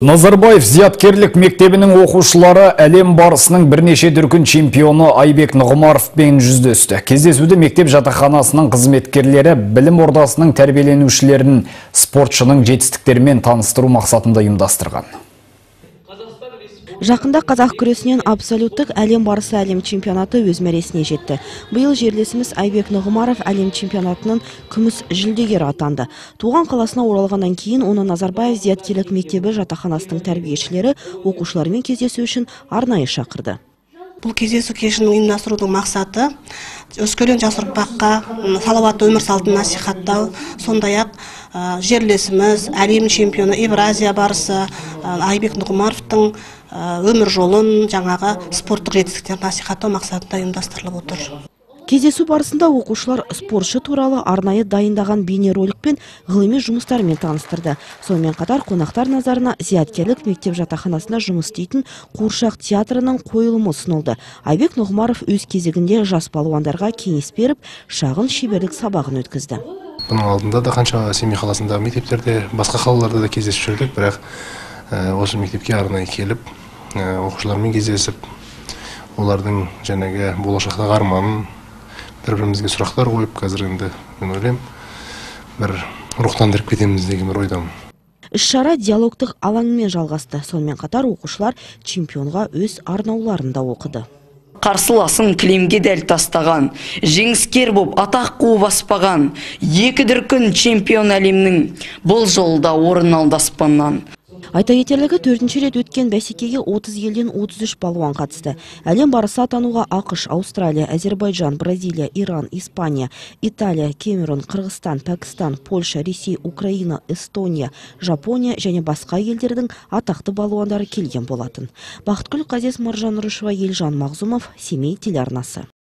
Назарбаев зияткерлік мектебінің оқушылары әлем барысының бірнеше дүркін чемпионы Айбек Нұғымаровпен жүздесті. Кездесуде мектеп жатақханасының қызметкерлері білім ордасының тәрбиеленушілерін спортшының жетістіктерімен таныстыру мақсатында ұйымдастырған. Жақында қазақ күресінен абсолюттік әлем барысы әлем чемпионаты өз мәресіне жетті. Биыл жерлесіміз Айбек Нұғымаров әлем чемпионатының күміс жүлдегері атанды. Туған қаласына оралғаннан кейін оны Назарбаев зияткерлік мектебі жатақханасының тәрбиешілері оқушылармен кездесу үшін арнайы шақырды. Бұл кездесу кешін ұйымдастырудың мақсаты өскелең жас ұрпаққа салауатты өмір салтын насихаттау, сондай-ақ жерлесіміз әлем чемпионы Евразия барысы Айбек Нұғымаровтың өмір жолын, жаңағы спорттық жетістіктерін насихаттау мақсатында ұйымдастырылып отыр. Кездесу барысында оқушылар спортшы туралы арнайы дайындаған бейнеролик пен ғылыми жұмыстармен таныстырды. Сонымен қатар қонақтар назарына зияткерлік мектеп жатақханасында жұмыс істейтін Қуыршақ театрының қойылымы ұсынылды. Айбек Нұғымаров өз кезегінде жас балуандарға кеңес беріп, шағын шеберлік сабағын өткізді. Бұның алдында да қанша Семей қаласындағы мектептерде, басқа қалаларда да кездесіп жүрдік, бірақ осы мектепке арнайы келіп, оқушылармен кездесіп, олардың жаңағы болашақтағы арманын бір-бірімізге сұрақтар қойып, қазір енді мен ойлаймын, бір рухтандырып кетеміз деген бір ойдамын. Іс-шара диалогтық алаңмен жалғасты. Сонымен қатар оқушылар чемпионға өз арнауларында оқыды. Қарсыласын кілемге дәл тастаған, жеңіскер боп атақ қуып баспаған, екі дүркін чемпион әлемнің бұл жолда орын алды аспаннан. Айта кетерлігі 4-ші рет өткен бәсекеге 30 елден 33 балуан қатысты. Әлем барысы атануға ақш, Аустралия, Әзербайжан, Бразилия, Иран, Испания, Италия, Камерун, Қырғызстан, Пәкістан, Польша, Ресей, Украина, Эстония, Жапония және басқа елдердің атақты балуандары келген болатын. Бақытгүл Қазес, Маржан Нұрышева, Елжан Мағзумов, Семей телеарнасы.